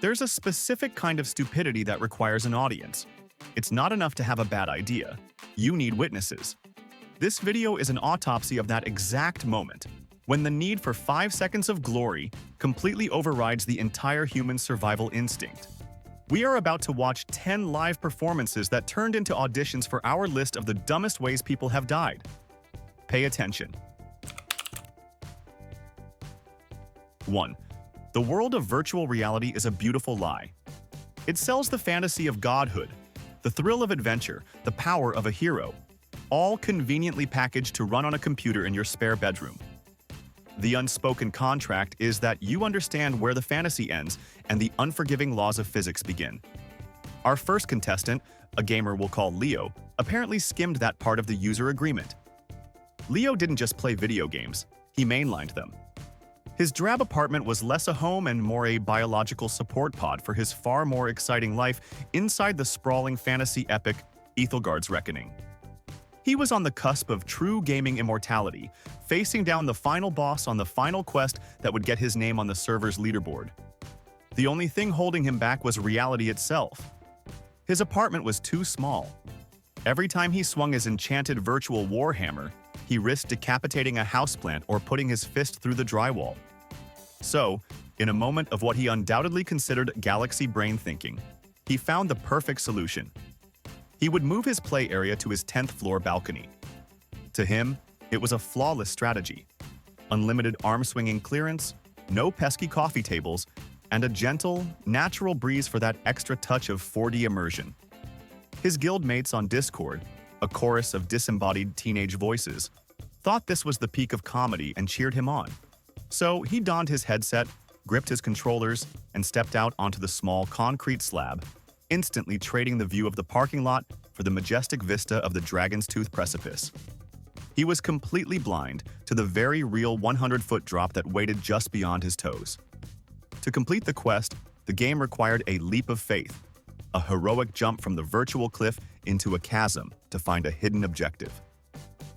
There's a specific kind of stupidity that requires an audience. It's not enough to have a bad idea. You need witnesses. This video is an autopsy of that exact moment, when the need for 5 seconds of glory completely overrides the entire human survival instinct. We are about to watch 10 live performances that turned into auditions for our list of the dumbest ways people have died. Pay attention. 1. The world of virtual reality is a beautiful lie. It sells the fantasy of godhood, the thrill of adventure, the power of a hero, all conveniently packaged to run on a computer in your spare bedroom. The unspoken contract is that you understand where the fantasy ends and the unforgiving laws of physics begin. Our first contestant, a gamer we'll call Leo, apparently skimmed that part of the user agreement. Leo didn't just play video games, he mainlined them. His drab apartment was less a home and more a biological support pod for his far more exciting life inside the sprawling fantasy epic Ethelgard's Reckoning. He was on the cusp of true gaming immortality, facing down the final boss on the final quest that would get his name on the server's leaderboard. The only thing holding him back was reality itself. His apartment was too small. Every time he swung his enchanted virtual warhammer, he risked decapitating a houseplant or putting his fist through the drywall. So, in a moment of what he undoubtedly considered galaxy brain thinking, he found the perfect solution. He would move his play area to his 10th floor balcony. To him, it was a flawless strategy. Unlimited arm-swinging clearance, no pesky coffee tables, and a gentle, natural breeze for that extra touch of 4D immersion. His guildmates on Discord, a chorus of disembodied teenage voices, thought this was the peak of comedy and cheered him on. So he donned his headset, gripped his controllers, and stepped out onto the small concrete slab, instantly trading the view of the parking lot for the majestic vista of the Dragon's Tooth precipice. He was completely blind to the very real 100-foot drop that waited just beyond his toes. To complete the quest, the game required a leap of faith, a heroic jump from the virtual cliff into a chasm to find a hidden objective.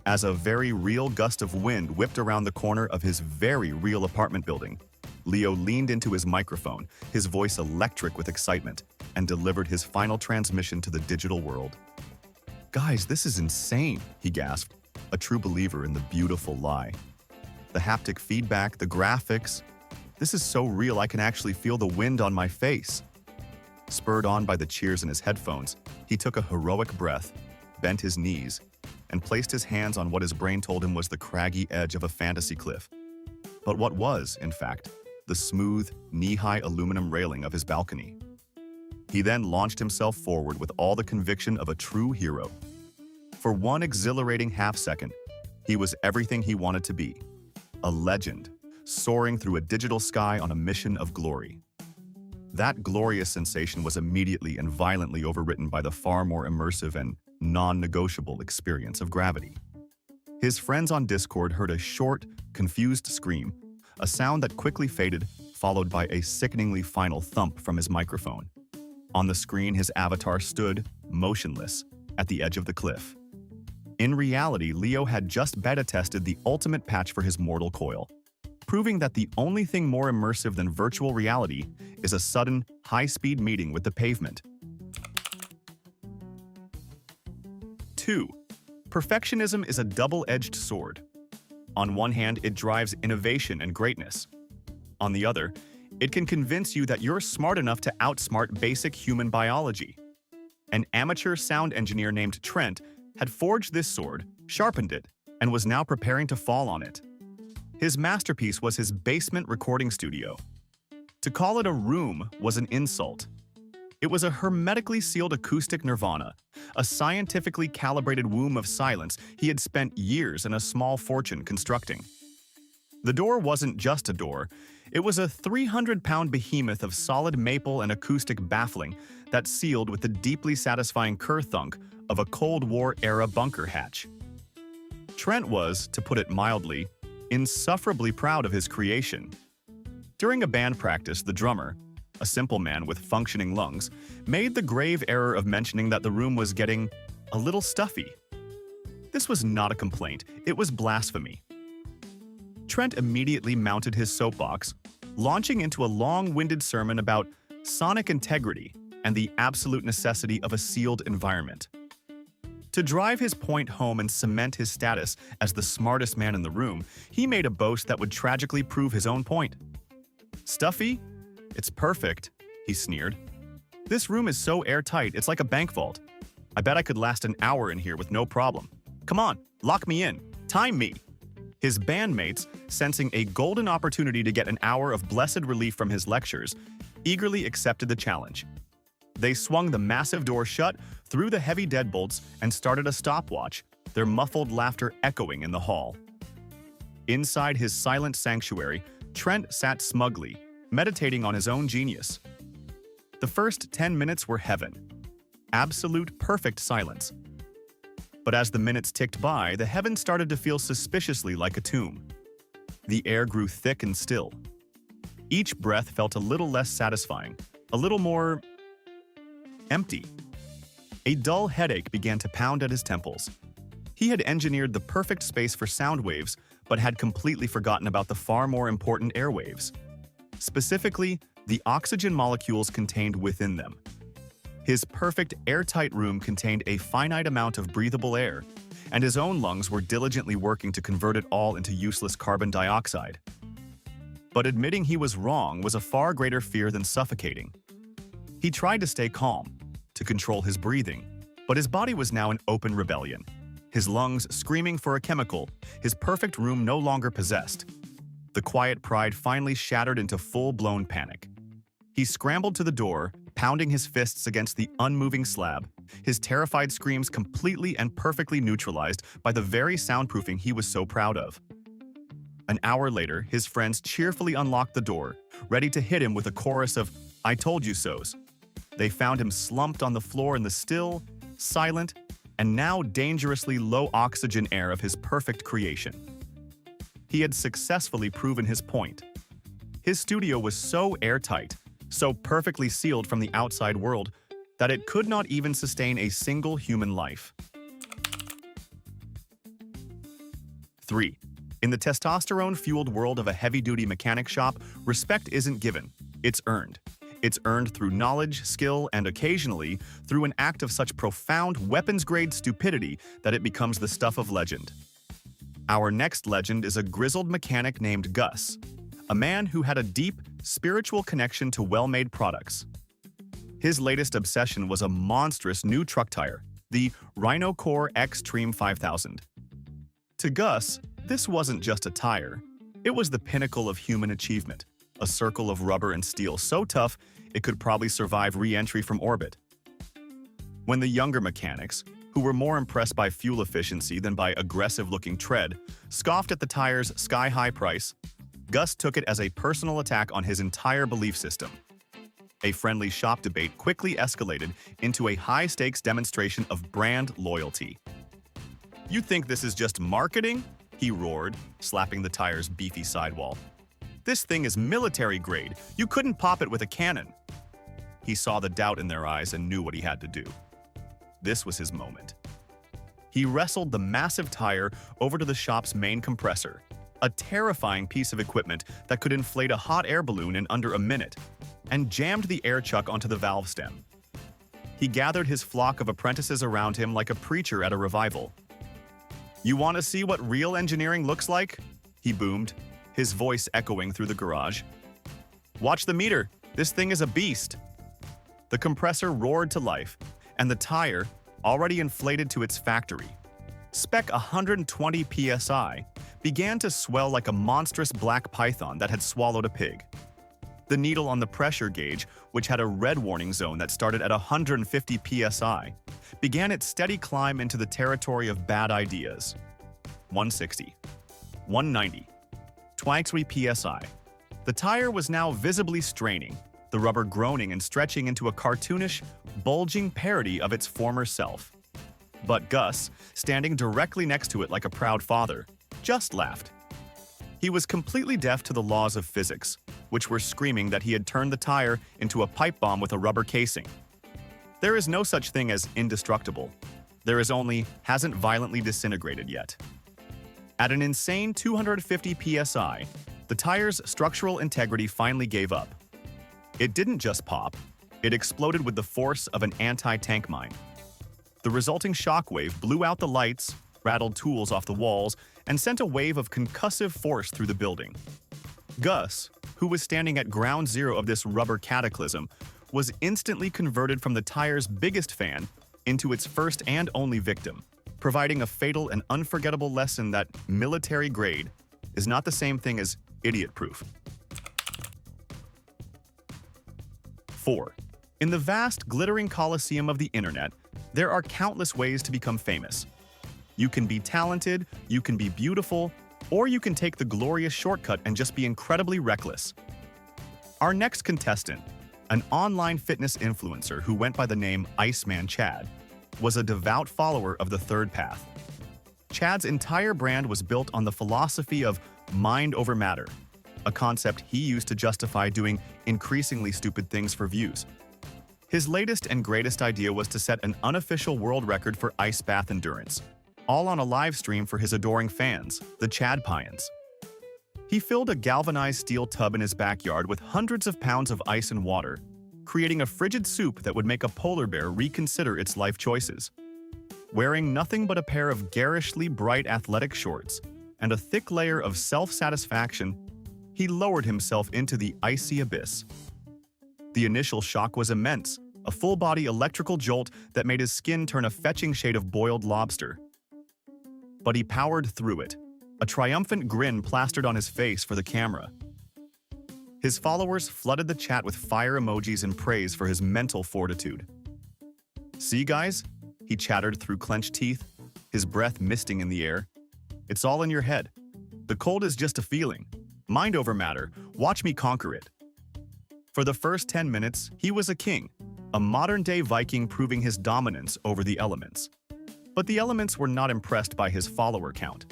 As a very real gust of wind whipped around the corner of his very real apartment building, Leo leaned into his microphone, his voice electric with excitement, and delivered his final transmission to the digital world. "Guys, this is insane," he gasped, a true believer in the beautiful lie. "The haptic feedback, the graphics, this is so real I can actually feel the wind on my face." Spurred on by the cheers in his headphones, he took a heroic breath, bent his knees, and placed his hands on what his brain told him was the craggy edge of a fantasy cliff. But what was, in fact, the smooth, knee-high aluminum railing of his balcony. He then launched himself forward with all the conviction of a true hero. For one exhilarating half-second, he was everything he wanted to be, a legend, soaring through a digital sky on a mission of glory. That glorious sensation was immediately and violently overwritten by the far more immersive and non-negotiable experience of gravity. His friends on Discord heard a short, confused scream, a sound that quickly faded, followed by a sickeningly final thump from his microphone. On the screen, his avatar stood, motionless, at the edge of the cliff. In reality, Leo had just beta-tested the ultimate patch for his mortal coil, proving that the only thing more immersive than virtual reality is a sudden, high-speed meeting with the pavement. 2. Perfectionism is a double-edged sword. On one hand, it drives innovation and greatness. On the other, it can convince you that you're smart enough to outsmart basic human biology. An amateur sound engineer named Trent had forged this sword, sharpened it, and was now preparing to fall on it. His masterpiece was his basement recording studio. To call it a room was an insult. It was a hermetically sealed acoustic nirvana, a scientifically calibrated womb of silence he had spent years and a small fortune constructing. The door wasn't just a door, it was a 300-pound behemoth of solid maple and acoustic baffling that sealed with the deeply satisfying kerthunk of a Cold War-era bunker hatch. Trent was, to put it mildly, insufferably proud of his creation. During a band practice, the drummer, a simple man with functioning lungs, made the grave error of mentioning that the room was getting a little stuffy. This was not a complaint, it was blasphemy. Trent immediately mounted his soapbox, launching into a long-winded sermon about sonic integrity, and the absolute necessity of a sealed environment. To drive his point home and cement his status as the smartest man in the room, he made a boast that would tragically prove his own point. "Stuffy? It's perfect," he sneered. "This room is so airtight, it's like a bank vault. I bet I could last an hour in here with no problem. Come on, lock me in. Time me." His bandmates, sensing a golden opportunity to get an hour of blessed relief from his lectures, eagerly accepted the challenge. They swung the massive door shut, threw the heavy deadbolts, and started a stopwatch, their muffled laughter echoing in the hall. Inside his silent sanctuary, Trent sat smugly, meditating on his own genius. The first 10 minutes were heaven. Absolute perfect silence. But as the minutes ticked by, the heavens started to feel suspiciously like a tomb. The air grew thick and still. Each breath felt a little less satisfying, a little more empty. A dull headache began to pound at his temples. He had engineered the perfect space for sound waves, but had completely forgotten about the far more important airwaves. Specifically, the oxygen molecules contained within them. His perfect airtight room contained a finite amount of breathable air, and his own lungs were diligently working to convert it all into useless carbon dioxide. But admitting he was wrong was a far greater fear than suffocating. He tried to stay calm, to control his breathing, but his body was now in open rebellion. His lungs screaming for a chemical, his perfect room no longer possessed. The quiet pride finally shattered into full-blown panic. He scrambled to the door, pounding his fists against the unmoving slab, his terrified screams completely and perfectly neutralized by the very soundproofing he was so proud of. An hour later, his friends cheerfully unlocked the door, ready to hit him with a chorus of "I told you so's." They found him slumped on the floor in the still, silent, and now dangerously low oxygen air of his perfect creation. He had successfully proven his point. His studio was so airtight, so perfectly sealed from the outside world, that it could not even sustain a single human life. 3. In the testosterone-fueled world of a heavy-duty mechanic shop, respect isn't given, it's earned. It's earned through knowledge, skill, and occasionally through an act of such profound weapons-grade stupidity that it becomes the stuff of legend. Our next legend is a grizzled mechanic named Gus, a man who had a deep, spiritual connection to well-made products. His latest obsession was a monstrous new truck tire, the Rhino Core X-Treme 5000. To Gus, this wasn't just a tire. It was the pinnacle of human achievement, a circle of rubber and steel so tough it could probably survive re-entry from orbit. When the younger mechanics, who were more impressed by fuel efficiency than by aggressive-looking tread, scoffed at the tire's sky-high price, Gus took it as a personal attack on his entire belief system. A friendly shop debate quickly escalated into a high-stakes demonstration of brand loyalty. "You think this is just marketing?" he roared, slapping the tire's beefy sidewall. "This thing is military grade. You couldn't pop it with a cannon." He saw the doubt in their eyes and knew what he had to do. This was his moment. He wrestled the massive tire over to the shop's main compressor, a terrifying piece of equipment that could inflate a hot air balloon in under a minute, and jammed the air chuck onto the valve stem. He gathered his flock of apprentices around him like a preacher at a revival. "You want to see what real engineering looks like?" he boomed, his voice echoing through the garage. "Watch the meter. This thing is a beast." The compressor roared to life, and the tire, already inflated to its factory, spec 120 psi, began to swell like a monstrous black python that had swallowed a pig. The needle on the pressure gauge, which had a red warning zone that started at 150 psi, began its steady climb into the territory of bad ideas. 160, 190, 23 psi. The tire was now visibly straining, the rubber groaning and stretching into a cartoonish, bulging parody of its former self. But Gus, standing directly next to it like a proud father, just laughed. He was completely deaf to the laws of physics, which were screaming that he had turned the tire into a pipe bomb with a rubber casing. There is no such thing as indestructible. There is only hasn't violently disintegrated yet. At an insane 250 psi, the tire's structural integrity finally gave up. It didn't just pop, it exploded with the force of an anti-tank mine. The resulting shockwave blew out the lights, rattled tools off the walls, and sent a wave of concussive force through the building. Gus, who was standing at ground zero of this rubber cataclysm, was instantly converted from the tire's biggest fan into its first and only victim, providing a fatal and unforgettable lesson that military grade is not the same thing as idiot-proof. 4. In the vast, glittering coliseum of the internet, there are countless ways to become famous. You can be talented, you can be beautiful, or you can take the glorious shortcut and just be incredibly reckless. Our next contestant, an online fitness influencer who went by the name Iceman Chad, was a devout follower of the third path. Chad's entire brand was built on the philosophy of mind over matter, a concept he used to justify doing increasingly stupid things for views. His latest and greatest idea was to set an unofficial world record for ice bath endurance, all on a live stream for his adoring fans, the Chad Pions. He filled a galvanized steel tub in his backyard with hundreds of pounds of ice and water, creating a frigid soup that would make a polar bear reconsider its life choices. Wearing nothing but a pair of garishly bright athletic shorts and a thick layer of self-satisfaction, he lowered himself into the icy abyss. The initial shock was immense, a full-body electrical jolt that made his skin turn a fetching shade of boiled lobster. But he powered through it, a triumphant grin plastered on his face for the camera. His followers flooded the chat with fire emojis and praise for his mental fortitude. "See, guys?" he chattered through clenched teeth, his breath misting in the air. "It's all in your head. The cold is just a feeling. Mind over matter. Watch me conquer it." For the first 10 minutes, he was a king, a modern-day Viking proving his dominance over the elements. But the elements were not impressed by his follower count.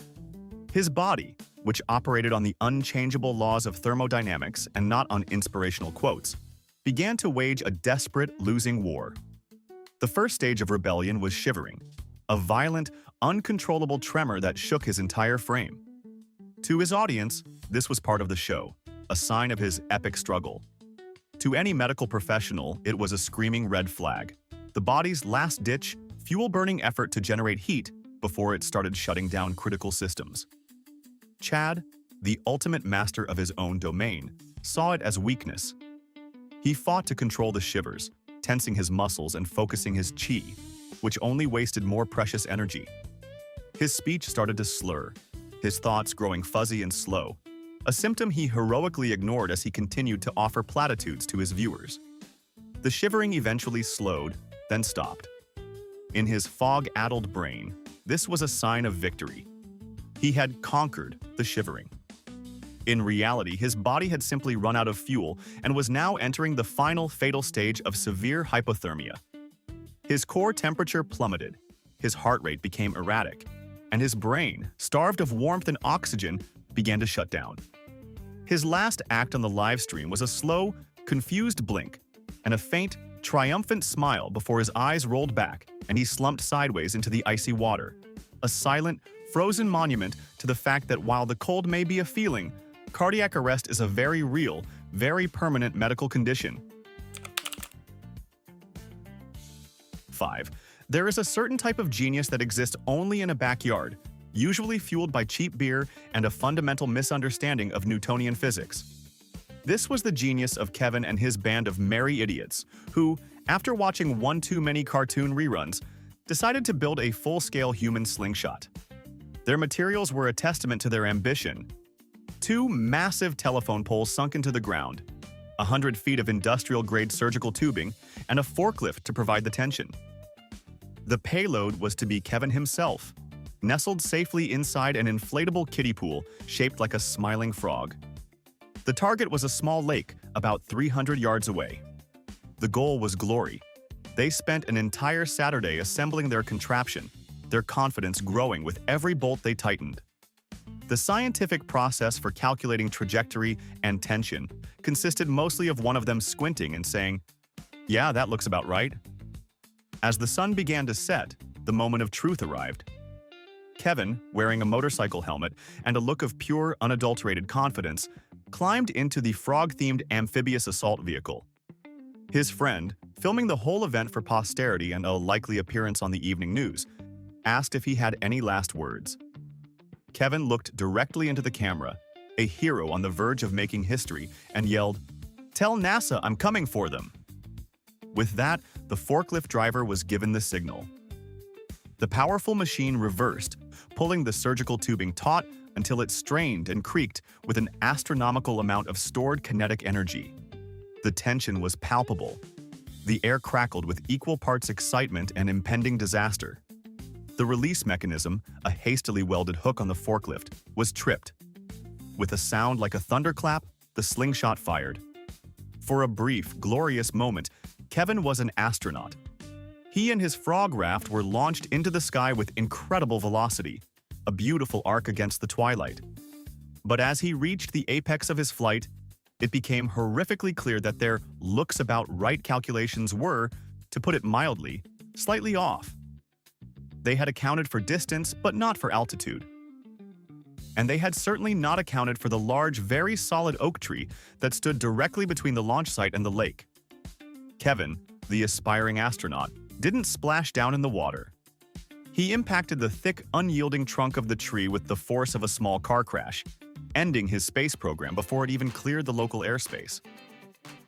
His body, which operated on the unchangeable laws of thermodynamics and not on inspirational quotes, began to wage a desperate, losing war. The first stage of rebellion was shivering, a violent, uncontrollable tremor that shook his entire frame. To his audience, this was part of the show, a sign of his epic struggle. To any medical professional, it was a screaming red flag, the body's last-ditch, fuel-burning effort to generate heat before it started shutting down critical systems. Chad, the ultimate master of his own domain, saw it as weakness. He fought to control the shivers, tensing his muscles and focusing his chi, which only wasted more precious energy. His speech started to slur, his thoughts growing fuzzy and slow, a symptom he heroically ignored as he continued to offer platitudes to his viewers. The shivering eventually slowed, then stopped. In his fog-addled brain, this was a sign of victory. He had conquered the shivering. In reality, his body had simply run out of fuel and was now entering the final fatal stage of severe hypothermia. His core temperature plummeted, his heart rate became erratic, and his brain, starved of warmth and oxygen, began to shut down. His last act on the live stream was a slow, confused blink and a faint, triumphant smile before his eyes rolled back and he slumped sideways into the icy water, a silent, frozen monument to the fact that while the cold may be a feeling, cardiac arrest is a very real, very permanent medical condition. 5. There is a certain type of genius that exists only in a backyard, usually fueled by cheap beer and a fundamental misunderstanding of Newtonian physics. This was the genius of Kevin and his band of merry idiots, who, after watching one too many cartoon reruns, decided to build a full-scale human slingshot. Their materials were a testament to their ambition. 2 massive telephone poles sunk into the ground, 100 feet of industrial-grade surgical tubing, and a forklift to provide the tension. The payload was to be Kevin himself, nestled safely inside an inflatable kiddie pool shaped like a smiling frog. The target was a small lake about 300 yards away. The goal was glory. They spent an entire Saturday assembling their contraption, their confidence growing with every bolt they tightened. The scientific process for calculating trajectory and tension consisted mostly of one of them squinting and saying, "Yeah, that looks about right." As the sun began to set, the moment of truth arrived. Kevin, wearing a motorcycle helmet and a look of pure, unadulterated confidence, climbed into the frog-themed amphibious assault vehicle, His friend, filming the whole event for posterity and a likely appearance on the evening news, asked if he had any last words. Kevin looked directly into the camera, a hero on the verge of making history, and yelled, "Tell NASA I'm coming for them." With that, the forklift driver was given the signal. The powerful machine reversed, pulling the surgical tubing taut until it strained and creaked with an astronomical amount of stored kinetic energy. The tension was palpable. The air crackled with equal parts excitement and impending disaster. The release mechanism, a hastily welded hook on the forklift, was tripped. With a sound like a thunderclap, the slingshot fired. For a brief, glorious moment, Kevin was an astronaut. He and his frog raft were launched into the sky with incredible velocity, a beautiful arc against the twilight. But as he reached the apex of his flight, it became horrifically clear that their looks-about-right calculations were, to put it mildly, slightly off. They had accounted for distance, but not for altitude. And they had certainly not accounted for the large, very solid oak tree that stood directly between the launch site and the lake. Kevin, the aspiring astronaut, didn't splash down in the water. He impacted the thick, unyielding trunk of the tree with the force of a small car crash, ending his space program before it even cleared the local airspace.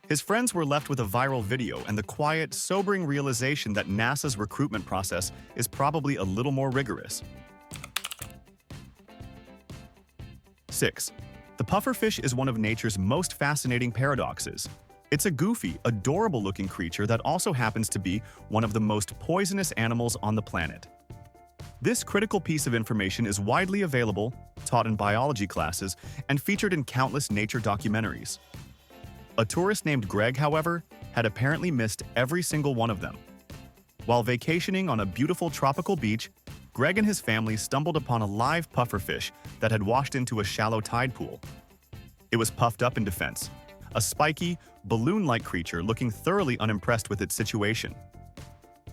His friends were left with a viral video and the quiet, sobering realization that NASA's recruitment process is probably a little more rigorous. 6. The pufferfish is one of nature's most fascinating paradoxes. It's a goofy, adorable-looking creature that also happens to be one of the most poisonous animals on the planet. This critical piece of information is widely available, taught in biology classes, and featured in countless nature documentaries. A tourist named Greg, however, had apparently missed every single one of them. While vacationing on a beautiful tropical beach, Greg and his family stumbled upon a live pufferfish that had washed into a shallow tide pool. It was puffed up in defense, a spiky, balloon-like creature looking thoroughly unimpressed with its situation.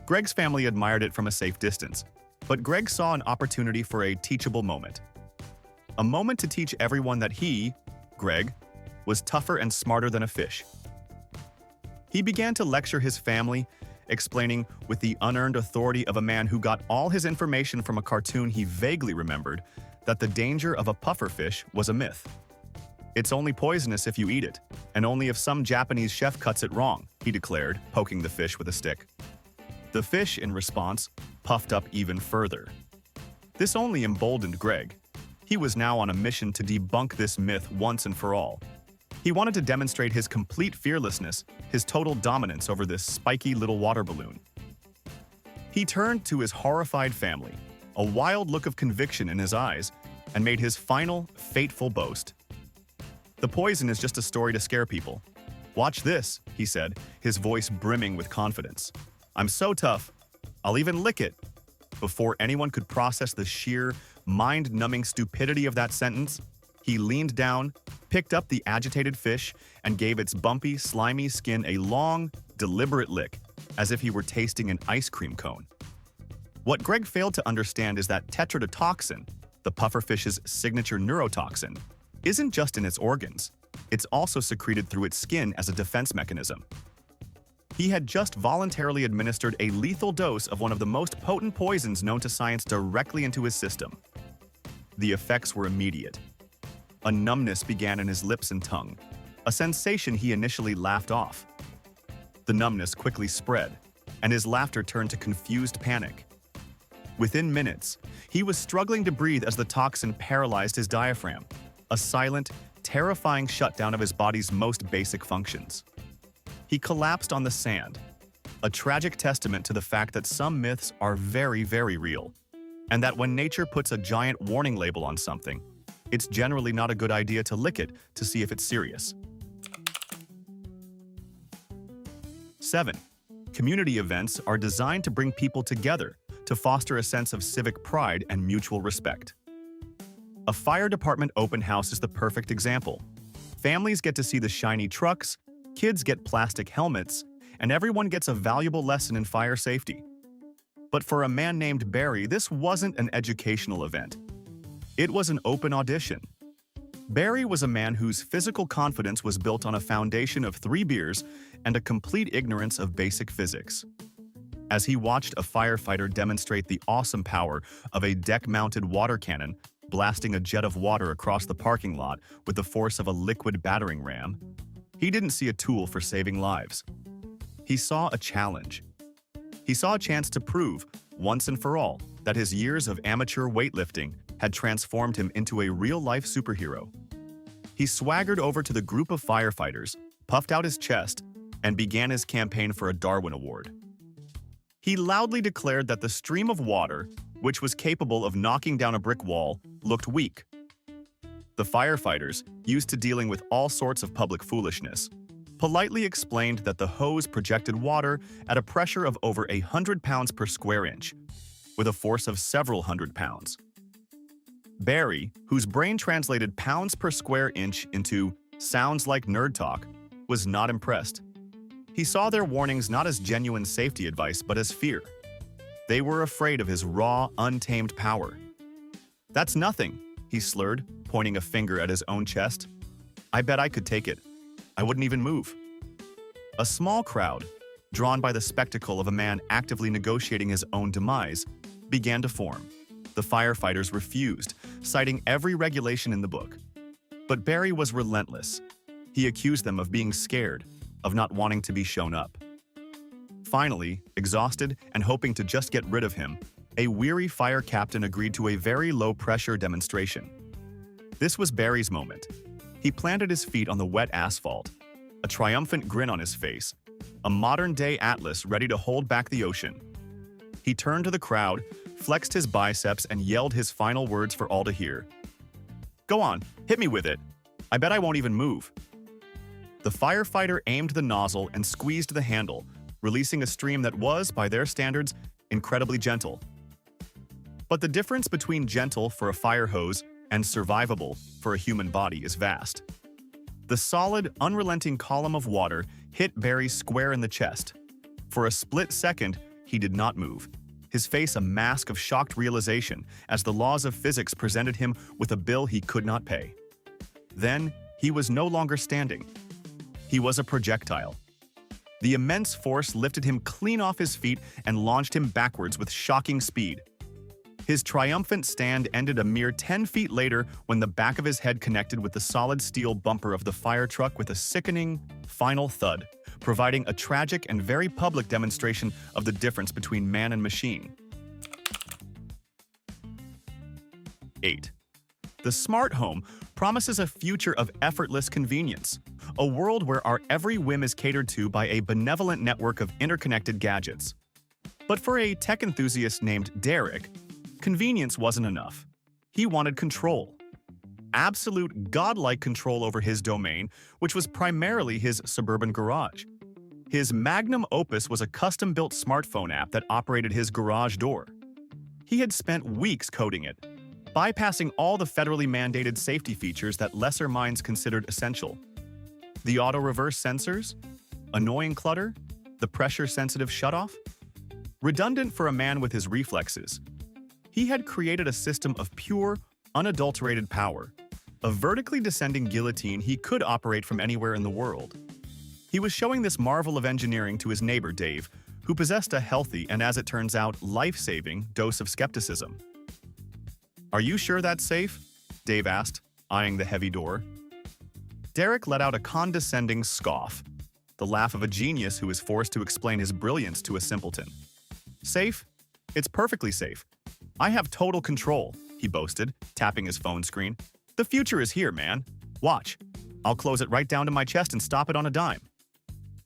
Greg's family admired it from a safe distance, but Greg saw an opportunity for a teachable moment. A moment to teach everyone that he, Greg, was tougher and smarter than a fish. He began to lecture his family, explaining with the unearned authority of a man who got all his information from a cartoon he vaguely remembered that the danger of a pufferfish was a myth. "It's only poisonous if you eat it, and only if some Japanese chef cuts it wrong," he declared, poking the fish with a stick. The fish, in response, puffed up even further. This only emboldened Greg. He was now on a mission to debunk this myth once and for all. He wanted to demonstrate his complete fearlessness, his total dominance over this spiky little water balloon. He turned to his horrified family, a wild look of conviction in his eyes, and made his final, fateful boast. "The poison is just a story to scare people. Watch this," he said, his voice brimming with confidence. "I'm so tough, I'll even lick it." Before anyone could process the sheer, mind-numbing stupidity of that sentence, he leaned down, picked up the agitated fish, and gave its bumpy, slimy skin a long, deliberate lick, as if he were tasting an ice cream cone. What Greg failed to understand is that tetrodotoxin, the pufferfish's signature neurotoxin, isn't just in its organs. It's also secreted through its skin as a defense mechanism. He had just voluntarily administered a lethal dose of one of the most potent poisons known to science directly into his system. The effects were immediate. A numbness began in his lips and tongue, a sensation he initially laughed off. The numbness quickly spread, and his laughter turned to confused panic. Within minutes, he was struggling to breathe as the toxin paralyzed his diaphragm, a silent, terrifying shutdown of his body's most basic functions. He collapsed on the sand, a tragic testament to the fact that some myths are very, very real, and that when nature puts a giant warning label on something, it's generally not a good idea to lick it to see if it's serious. 7. Community events are designed to bring people together to foster a sense of civic pride and mutual respect. A fire department open house is the perfect example. Families get to see the shiny trucks, kids get plastic helmets, and everyone gets a valuable lesson in fire safety. But for a man named Barry, this wasn't an educational event. It was an open audition. Barry was a man whose physical confidence was built on a foundation of 3 beers and a complete ignorance of basic physics. As he watched a firefighter demonstrate the awesome power of a deck-mounted water cannon blasting a jet of water across the parking lot with the force of a liquid battering ram, he didn't see a tool for saving lives. He saw a challenge. He saw a chance to prove, once and for all, that his years of amateur weightlifting had transformed him into a real-life superhero. He swaggered over to the group of firefighters, puffed out his chest, and began his campaign for a Darwin Award. He loudly declared that the stream of water, which was capable of knocking down a brick wall, looked weak. The firefighters, used to dealing with all sorts of public foolishness, politely explained that the hose projected water at a pressure of over 100 pounds per square inch, with a force of several hundred pounds. Barry, whose brain translated pounds per square inch into sounds like nerd talk, was not impressed. He saw their warnings not as genuine safety advice but as fear. They were afraid of his raw, untamed power. "That's nothing," he slurred, pointing a finger at his own chest. "I bet I could take it. I wouldn't even move." A small crowd, drawn by the spectacle of a man actively negotiating his own demise, began to form. The firefighters refused, citing every regulation in the book. But Barry was relentless. He accused them of being scared, of not wanting to be shown up. Finally, exhausted and hoping to just get rid of him, a weary fire captain agreed to a very low-pressure demonstration. This was Barry's moment. He planted his feet on the wet asphalt, a triumphant grin on his face, a modern-day Atlas ready to hold back the ocean. He turned to the crowd, flexed his biceps, and yelled his final words for all to hear. "Go on, hit me with it. I bet I won't even move." The firefighter aimed the nozzle and squeezed the handle, releasing a stream that was, by their standards, incredibly gentle. But the difference between gentle for a fire hose and survivable for a human body is vast. The solid, unrelenting column of water hit Barry square in the chest. For a split second, he did not move, his face a mask of shocked realization as the laws of physics presented him with a bill he could not pay. Then, he was no longer standing. He was a projectile. The immense force lifted him clean off his feet and launched him backwards with shocking speed. His triumphant stand ended a mere 10 feet later when the back of his head connected with the solid steel bumper of the fire truck with a sickening, final thud, providing a tragic and very public demonstration of the difference between man and machine. 8. The smart home promises a future of effortless convenience, a world where our every whim is catered to by a benevolent network of interconnected gadgets. But for a tech enthusiast named Derek, convenience wasn't enough. He wanted control. Absolute godlike control over his domain, which was primarily his suburban garage. His magnum opus was a custom-built smartphone app that operated his garage door. He had spent weeks coding it, bypassing all the federally mandated safety features that lesser minds considered essential. The auto-reverse sensors? Annoying clutter? The pressure-sensitive shutoff? Redundant for a man with his reflexes. He had created a system of pure, unadulterated power, a vertically descending guillotine he could operate from anywhere in the world. He was showing this marvel of engineering to his neighbor Dave, who possessed a healthy and, as it turns out, life-saving dose of skepticism. "Are you sure that's safe?" Dave asked, eyeing the heavy door. Derek let out a condescending scoff, the laugh of a genius who is forced to explain his brilliance to a simpleton. "Safe? It's perfectly safe. I have total control," he boasted, tapping his phone screen. "The future is here, man. Watch. I'll close it right down to my chest and stop it on a dime."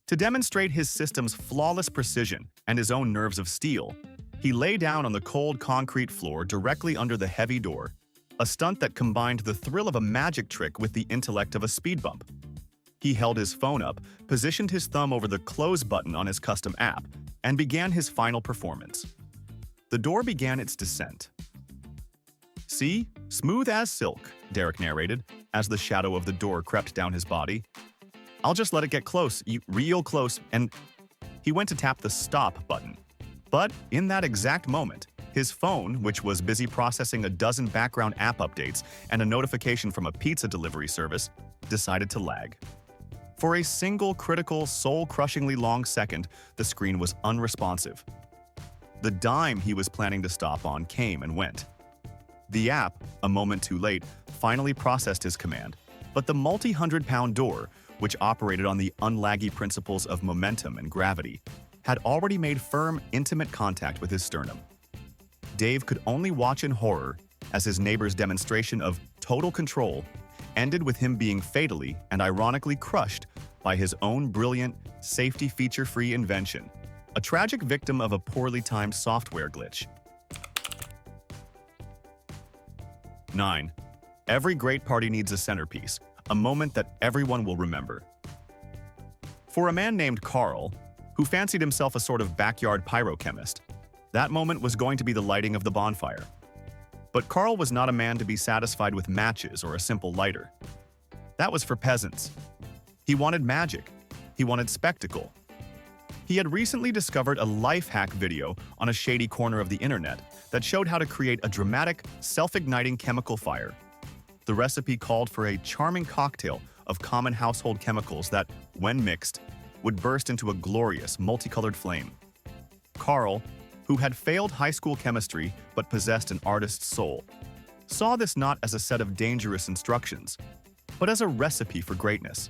To demonstrate his system's flawless precision and his own nerves of steel, he lay down on the cold concrete floor directly under the heavy door, a stunt that combined the thrill of a magic trick with the intellect of a speed bump. He held his phone up, positioned his thumb over the close button on his custom app, and began his final performance. The door began its descent. "See? Smooth as silk," Derek narrated, as the shadow of the door crept down his body. "I'll just let it get close, real close," and he went to tap the stop button. But in that exact moment, His phone, which was busy processing a dozen background app updates and a notification from a pizza delivery service, decided to lag. For a single critical, soul-crushingly long second, the screen was unresponsive. The dime he was planning to stop on came and went. The app, a moment too late, finally processed his command, but the multi-hundred-pound door, which operated on the unlaggy principles of momentum and gravity, had already made firm, intimate contact with his sternum. Dave could only watch in horror as his neighbor's demonstration of total control ended with him being fatally and ironically crushed by his own brilliant, safety feature-free invention, a tragic victim of a poorly timed software glitch. 9. Every great party needs a centerpiece, a moment that everyone will remember. For a man named Carl, who fancied himself a sort of backyard pyrochemist, that moment was going to be the lighting of the bonfire. But Carl was not a man to be satisfied with matches or a simple lighter. That was for peasants. He wanted magic. He wanted spectacle. He had recently discovered a life hack video on a shady corner of the internet that showed how to create a dramatic, self-igniting chemical fire. The recipe called for a charming cocktail of common household chemicals that, when mixed, would burst into a glorious, multicolored flame. Carl, who had failed high school chemistry but possessed an artist's soul, saw this not as a set of dangerous instructions, but as a recipe for greatness.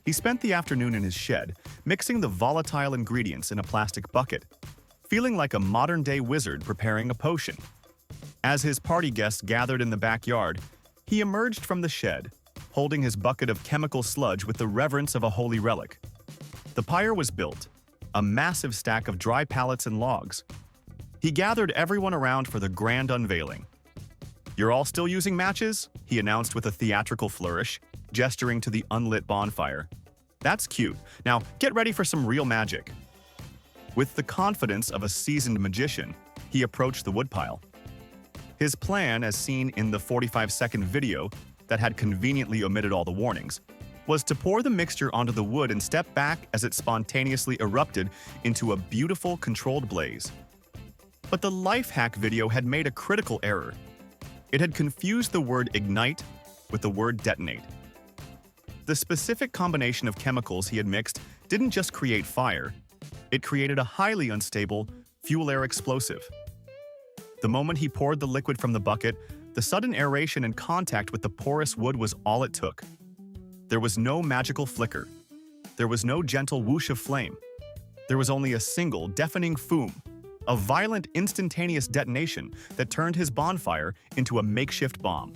He spent the afternoon in his shed, mixing the volatile ingredients in a plastic bucket, feeling like a modern-day wizard preparing a potion. As his party guests gathered in the backyard, he emerged from the shed, holding his bucket of chemical sludge with the reverence of a holy relic. The pyre was built, a massive stack of dry pallets and logs. He gathered everyone around for the grand unveiling. "You're all still using matches?" he announced with a theatrical flourish, gesturing to the unlit bonfire. "That's cute. Now get ready for some real magic." With the confidence of a seasoned magician, he approached the woodpile. His plan, as seen in the 45-second video that had conveniently omitted all the warnings, was to pour the mixture onto the wood and step back as it spontaneously erupted into a beautiful, controlled blaze. But the life hack video had made a critical error. It had confused the word ignite with the word detonate. The specific combination of chemicals he had mixed didn't just create fire, it created a highly unstable, fuel-air explosive. The moment he poured the liquid from the bucket, the sudden aeration and contact with the porous wood was all it took. There was no magical flicker. There was no gentle whoosh of flame. There was only a single, deafening foom, a violent, instantaneous detonation that turned his bonfire into a makeshift bomb.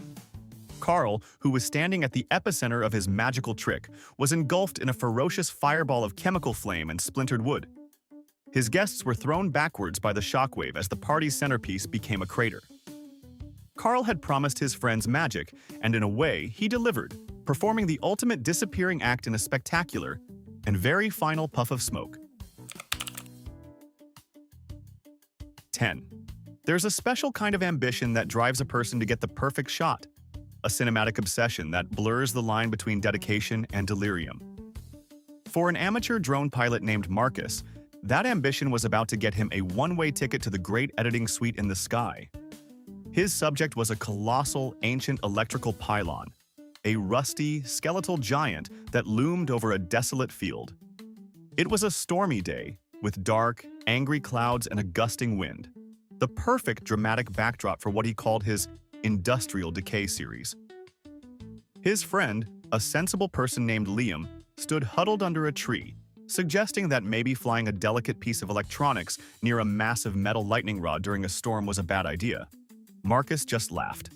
Carl, who was standing at the epicenter of his magical trick, was engulfed in a ferocious fireball of chemical flame and splintered wood. His guests were thrown backwards by the shockwave as the party's centerpiece became a crater. Carl had promised his friends magic, and in a way, he delivered, performing the ultimate disappearing act in a spectacular and very final puff of smoke. 10. There's a special kind of ambition that drives a person to get the perfect shot, a cinematic obsession that blurs the line between dedication and delirium. For an amateur drone pilot named Marcus, that ambition was about to get him a one-way ticket to the great editing suite in the sky. His subject was a colossal, ancient electrical pylon, a rusty, skeletal giant that loomed over a desolate field. It was a stormy day, with dark, angry clouds and a gusting wind, the perfect dramatic backdrop for what he called his industrial decay series. His friend, a sensible person named Liam, stood huddled under a tree, suggesting that maybe flying a delicate piece of electronics near a massive metal lightning rod during a storm was a bad idea. Marcus just laughed.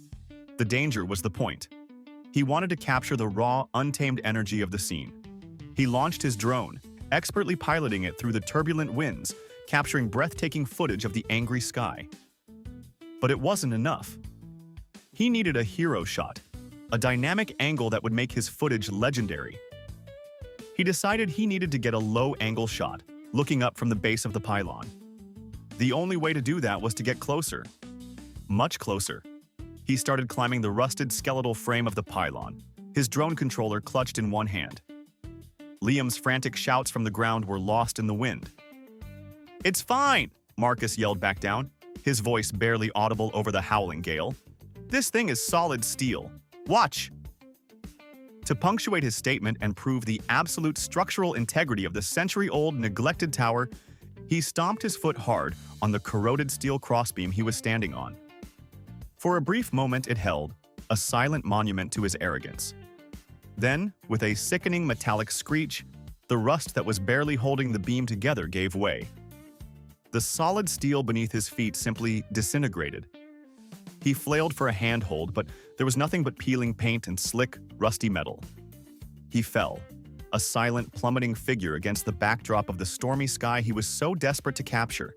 The danger was the point. He wanted to capture the raw, untamed energy of the scene. He launched his drone, expertly piloting it through the turbulent winds, capturing breathtaking footage of the angry sky. But it wasn't enough. He needed a hero shot, a dynamic angle that would make his footage legendary. He decided he needed to get a low-angle shot, looking up from the base of the pylon. The only way to do that was to get closer. Much closer. He started climbing the rusted skeletal frame of the pylon, his drone controller clutched in one hand. Liam's frantic shouts from the ground were lost in the wind. "It's fine!" Marcus yelled back down. his voice barely audible over the howling gale. "This thing is solid steel. Watch!" To punctuate his statement and prove the absolute structural integrity of the century-old neglected tower, he stomped his foot hard on the corroded steel crossbeam he was standing on. For a brief moment it held, a silent monument to his arrogance. Then, with a sickening metallic screech, the rust that was barely holding the beam together gave way. The solid steel beneath his feet simply disintegrated. He flailed for a handhold, but there was nothing but peeling paint and slick, rusty metal. He fell, a silent, plummeting figure against the backdrop of the stormy sky he was so desperate to capture.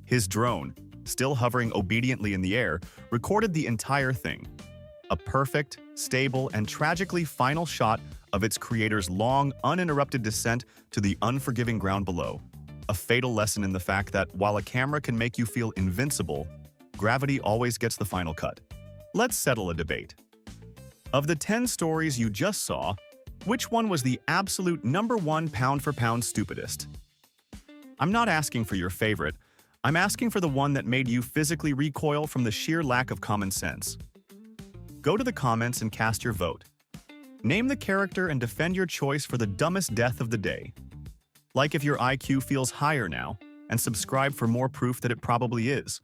His drone, still hovering obediently in the air, recorded the entire thing. A perfect, stable, and tragically final shot of its creator's long, uninterrupted descent to the unforgiving ground below. A fatal lesson in the fact that while a camera can make you feel invincible, gravity always gets the final cut. Let's settle a debate. Of the 10 stories you just saw, which one was the absolute #1 pound-for-pound stupidest? I'm not asking for your favorite. I'm asking for the one that made you physically recoil from the sheer lack of common sense. Go to the comments and cast your vote. Name the character and defend your choice for the dumbest death of the day. Like if your IQ feels higher now, and subscribe for more proof that it probably is.